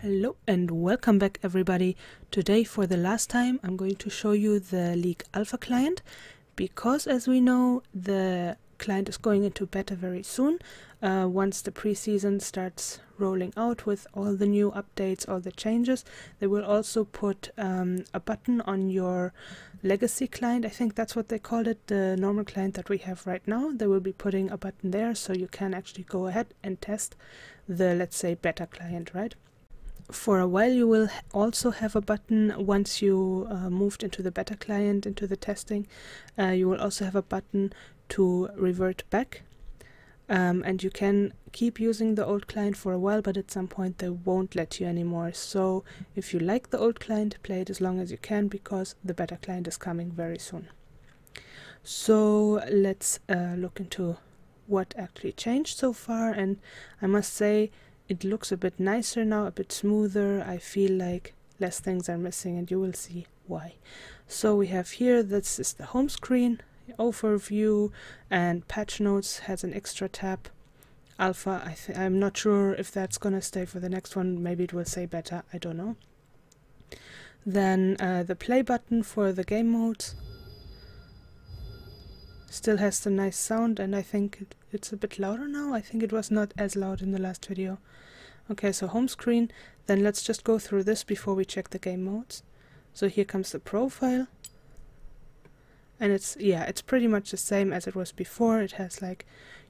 Hello and welcome back everybody. Today for the last time I'm going to show you the League Alpha client, because as we know the client is going into beta very soon. Once the preseason starts rolling out with all the new updates, all the changes, they will also put a button on your legacy client. I think that's what they called it, the normal client that we have right now. They will be putting a button there so you can actually go ahead and test the, let's say, beta client, right? For a while you will also have a button once you moved into the beta client, into the testing. You will also have a button to revert back, and you can keep using the old client for a while, but at some point they won't let you anymore. So if you like the old client, play it as long as you can, because the beta client is coming very soon. So let's look into what actually changed so far, and I must say it looks a bit nicer now, a bit smoother. I feel like less things are missing, and you will see why. So we have here, this is the home screen, overview, and patch notes has an extra tab. Alpha, I'm not sure if that's gonna stay for the next one. Maybe it will say beta, I don't know. Then the play button for the game modes still has the nice sound, and I think it's a bit louder now. I think it was not as loud in the last video. Okay, so home screen. Then let's just go through this before we check the game modes. So here comes the profile, and it's pretty much the same as it was before. It has like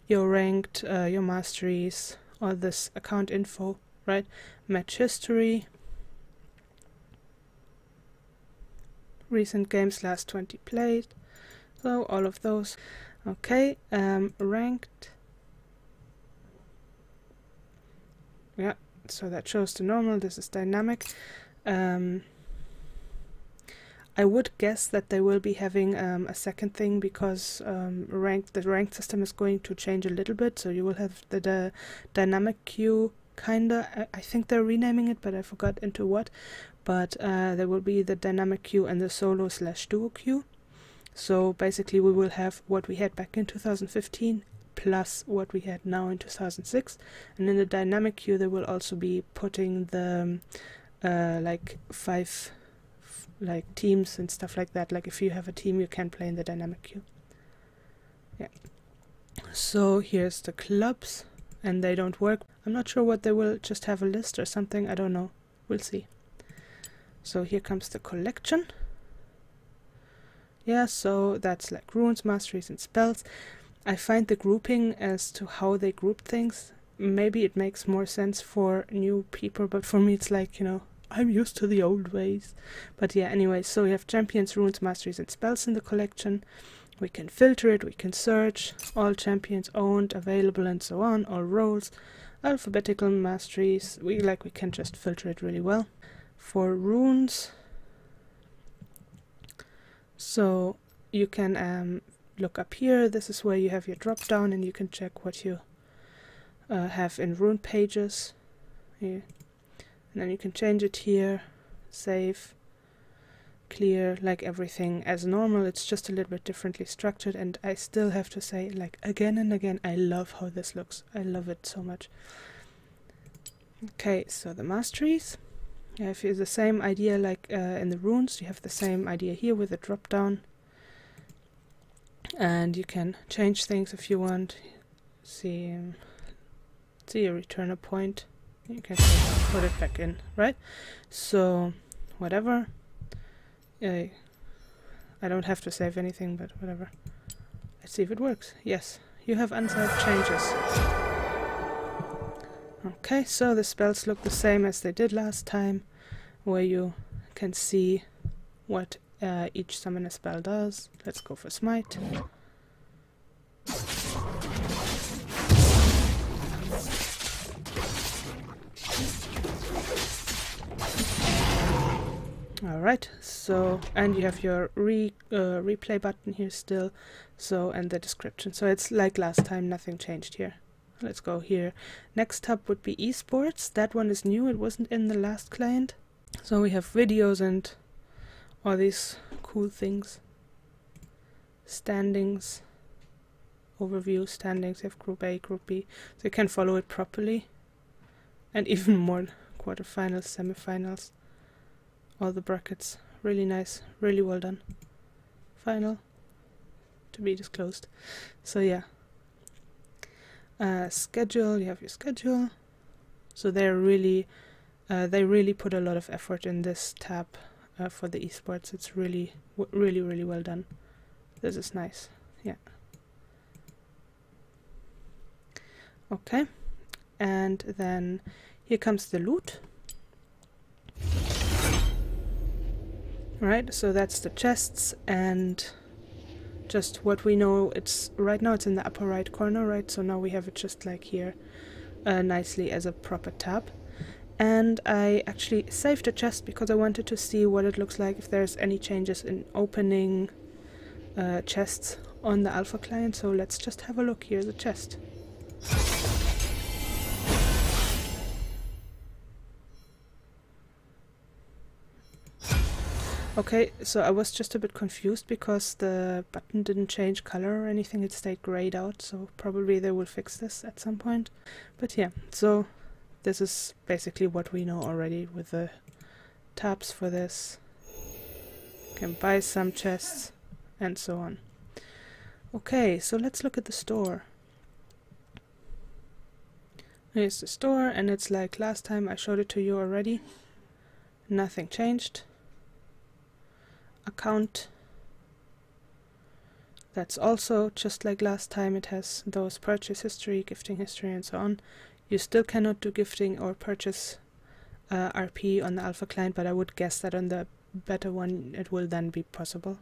your ranked, your masteries, all this account info, right? Match history, recent games, last 20 played. So all of those. Okay, ranked. Yeah, so that shows the normal. This is dynamic. I would guess that they will be having a second thing, because the ranked system is going to change a little bit. So you will have the dynamic queue, kinda. I think they're renaming it, but I forgot into what. But there will be the dynamic queue and the solo/duo queue. So basically we will have what we had back in 2015 plus what we had now in 2006, and in the dynamic queue they will also be putting the like five teams and stuff like that. Like if you have a team, you can play in the dynamic queue. Yeah. So here's the clubs, and they don't work. I'm not sure what they will just have a list or something. I don't know. We'll see. So here comes the collection. Yeah, so that's like runes, masteries, and spells. I find the grouping as to how they group things, maybe it makes more sense for new people, but for me it's like, you know, I'm used to the old ways. But yeah, anyway, so we have champions, runes, masteries, and spells in the collection. We can filter it, we can search, all champions owned, available, and so on, all roles, alphabetical masteries. We can just filter it really well. For runes, so you can look up here. This is where you have your drop down, and you can check what you have in rune pages. Here. And then you can change it here, save, clear, like everything as normal. It's just a little bit differently structured, and I still have to say, like, again and again, I love how this looks. I love it so much. Okay, so the masteries. Yeah, if you have the same idea like in the runes, you have the same idea here with the drop down, and you can change things if you want. See, return a point. You can put it back in, right? So whatever. I don't have to save anything, but whatever. Let's see if it works. Yes, you have unsaved changes. Okay, so the spells look the same as they did last time, where you can see what each summoner spell does. Let's go for Smite. Alright, so, and you have your replay button here still, so, and the description. So it's like last time, nothing changed here. Let's go here. Next tab would be eSports. That one is new, it wasn't in the last client. So we have videos and all these cool things. Standings, overview, standings, you have group A, group B, so you can follow it properly. And even more quarterfinals, semifinals, all the brackets. Really nice, really well done. Final to be disclosed. So yeah. Schedule, you have your schedule. So they really put a lot of effort in this tab for the esports. It's really well done. This is nice. Yeah. Okay, and then here comes the loot. Right, so that's the chests, and just what we know, it's right now it's in the upper right corner, right? So now we have it just like here nicely as a proper tab. And I actually saved the chest because I wanted to see what it looks like, if there's any changes in opening chests on the alpha client. So let's just have a look. Here's a chest. Okay, so I was just a bit confused because the button didn't change color or anything, it stayed grayed out, so probably they will fix this at some point. But yeah, so this is basically what we know already with the tabs for this. You can buy some chests and so on. Okay, so let's look at the store. Here's the store, and it's like last time I showed it to you already. Nothing changed. Account, that's also just like last time. It has those purchase history, gifting history, and so on. You still cannot do gifting or purchase RP on the alpha client, but I would guess that on the beta one it will then be possible.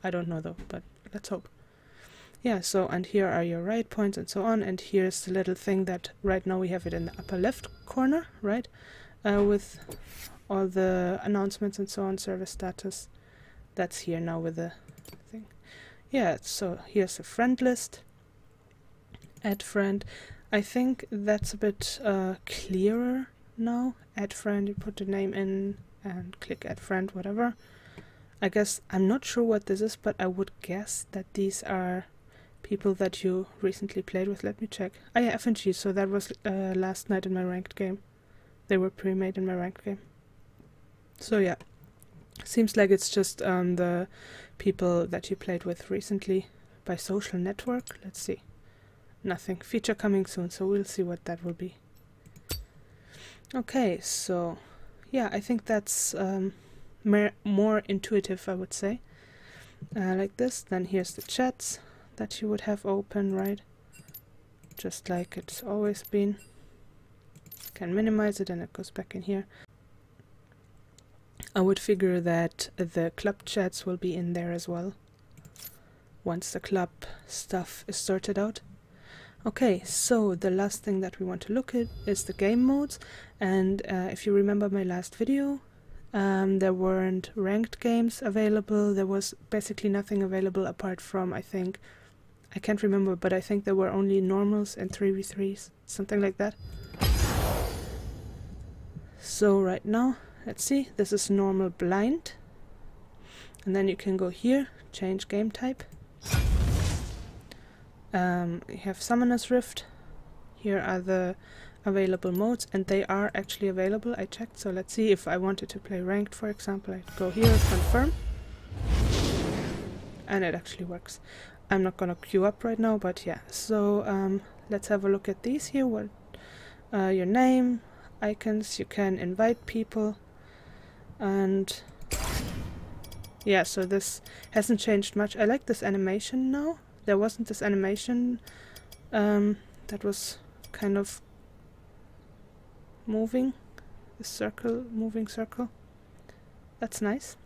I don't know though, but let's hope. Yeah, so and here are your raid points and so on, and here's the little thing that right now we have it in the upper left corner, right, with all the announcements and so on, service status. That's here now with the thing. Yeah, so here's a friend list. Add friend. I think that's a bit clearer now. Add friend, you put the name in and click add friend, whatever. I guess, I'm not sure what this is, but I would guess that these are people that you recently played with. Let me check. Ah yeah, FNG, so that was last night in my ranked game. They were pre-made in my ranked game. So yeah. Seems like it's just the people that you played with recently by social network. Let's see. Nothing. Feature coming soon, so we'll see what that will be. Okay, so yeah, I think that's more intuitive, I would say. Like this. Then here's the chats that you would have open, right? Just like it's always been. Can minimize it and it goes back in here. I would figure that the club chats will be in there as well once the club stuff is sorted out. Okay, so the last thing that we want to look at is the game modes, and if you remember my last video, there weren't ranked games available. There was basically nothing available apart from, I can't remember, but I think there were only normals and 3v3s, something like that. So right now, let's see, this is normal blind, and then you can go here, change game type. You have Summoner's Rift. Here are the available modes, and they are actually available. I checked, so let's see if I wanted to play ranked, for example. I'd go here, confirm, and it actually works. I'm not gonna queue up right now, but yeah. So let's have a look at these here. What your name, icons, you can invite people. And yeah, so this hasn't changed much. I like this animation now. There wasn't this animation that was kind of moving, the circle, moving circle. That's nice.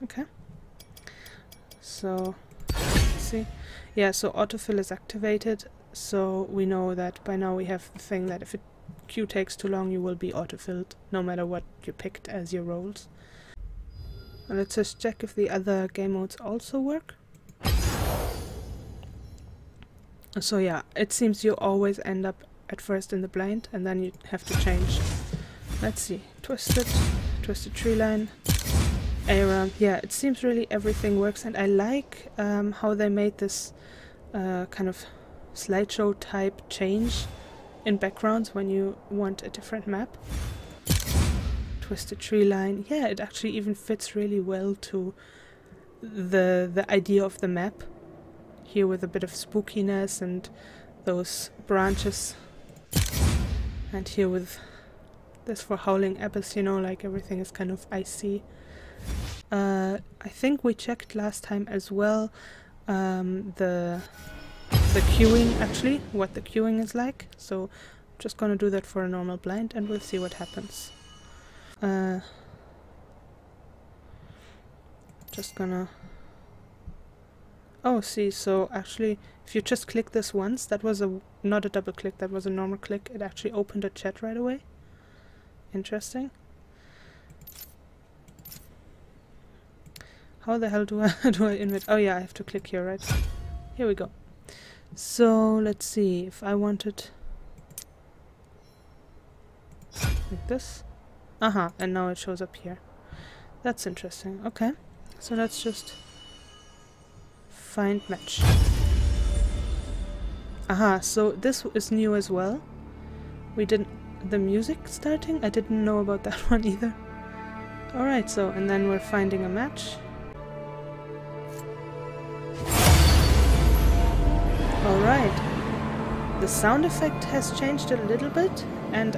Okay. So let's see. Yeah, so autofill is activated, so we know that by now we have the thing that if it queue takes too long, you will be autofilled no matter what you picked as your roles. Let's just check if the other game modes also work. So yeah, it seems you always end up at first in the blind and then you have to change. Let's see, twisted tree line, ARAM. Yeah, it seems really everything works, and I like how they made this kind of slideshow type change in backgrounds when you want a different map. twisted tree line. Yeah, it actually even fits really well to the idea of the map. Here with a bit of spookiness and those branches. And here with this for Howling Abyss, you know, like everything is kind of icy. I think we checked last time as well the queuing, actually, what the queuing is like. So I'm just gonna do that for a normal blind and we'll see what happens. Just gonna... Oh, see, so actually, if you just click this once, that was not a double click, that was a normal click. It actually opened a chat right away. Interesting. How the hell do I invite? Oh yeah, I have to click here, right? Here we go. So let's see if I wanted like this. And now it shows up here. That's interesting. Okay, so let's just find match. So this is new as well. We didn't... The music starting? I didn't know about that one either. Alright, so, and then we're finding a match. Alright. The sound effect has changed a little bit, and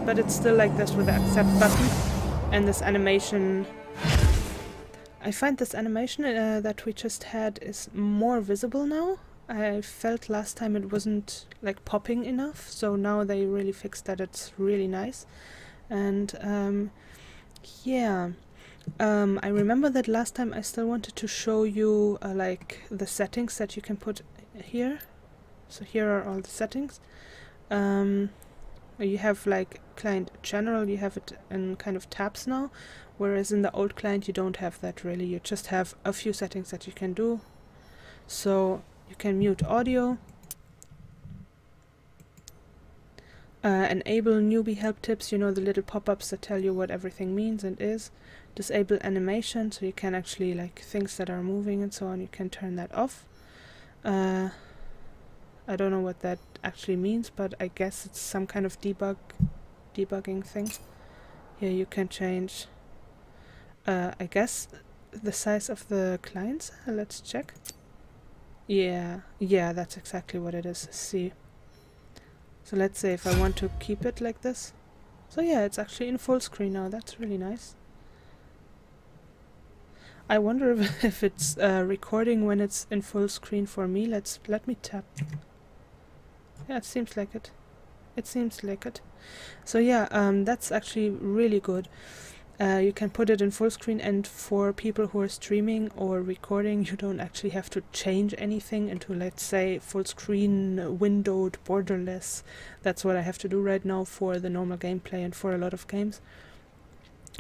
but it's still like this with the accept button. And this animation... I find this animation that we just had is more visible now. I felt last time it wasn't like popping enough, so now they really fixed that. It's really nice. And yeah, I remember that last time I still wanted to show you like the settings that you can put here. So here are all the settings. You have like client general, you have it in kind of tabs now, whereas in the old client you don't have that really. You just have a few settings that you can do. So you can mute audio, enable newbie help tips, you know, the little pop-ups that tell you what everything means and is. Disable animation, so you can actually, like, things that are moving and so on, you can turn that off. I don't know what that actually means, but I guess it's some kind of debugging thing. Here you can change, I guess, the size of the clients. Let's check. Yeah, that's exactly what it is. See. So let's say if I want to keep it like this. So yeah, it's actually in full screen now. That's really nice. I wonder if it's recording when it's in full screen for me. Let me tap. Yeah, it seems like it. It seems like it. So yeah, that's actually really good. You can put it in full screen, and for people who are streaming or recording, you don't actually have to change anything into, let's say, full screen, windowed, borderless. That's what I have to do right now for the normal gameplay and for a lot of games.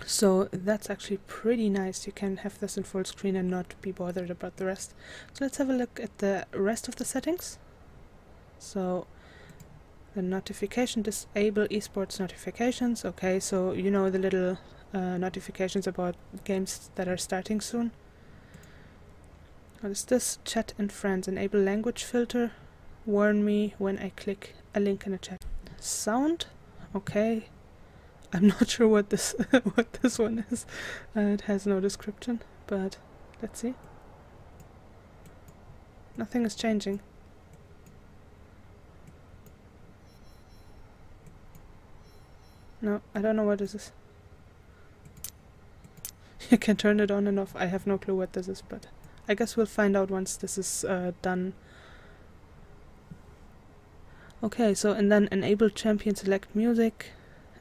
So that's actually pretty nice. You can have this in full screen and not be bothered about the rest. So let's have a look at the rest of the settings. So the notification, disable eSports notifications. Okay, so you know the little notifications about games that are starting soon. What is this? Chat and friends. Enable language filter. Warn me when I click a link in a chat. Sound. Okay. I'm not sure what this what this one is. It has no description, but let's see. Nothing is changing. No, I don't know what this is. You can turn it on and off. I have no clue what this is, but I guess we'll find out once this is done. Okay, so and then enable champion select music,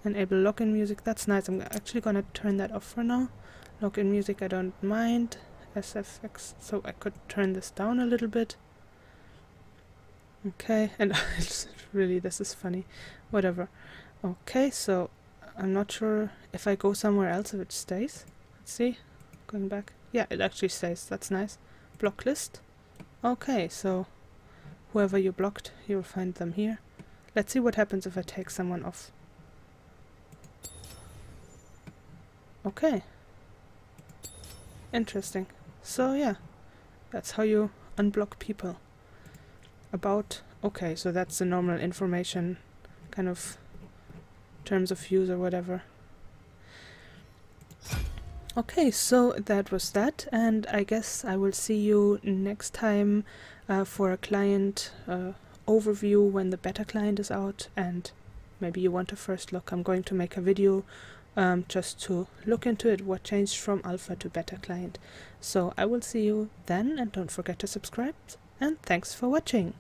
enable login music. That's nice. I'm actually gonna turn that off for now. Login music I don't mind. SFX, so I could turn this down a little bit. Okay, and really this is funny. Whatever. Okay, so I'm not sure if I go somewhere else if it stays. Let's see. Going back. Yeah, it actually stays. That's nice. Block list. Okay, so whoever you blocked, you'll find them here. Let's see what happens if I take someone off. Okay. Interesting. So yeah, that's how you unblock people. About, okay, so that's the normal information, kind of terms of use or whatever. Okay, so that was that, and I guess I will see you next time for a client overview when the beta client is out, and maybe you want a first look. I'm going to make a video just to look into it, what changed from alpha to beta client. So I will see you then, and don't forget to subscribe, and thanks for watching.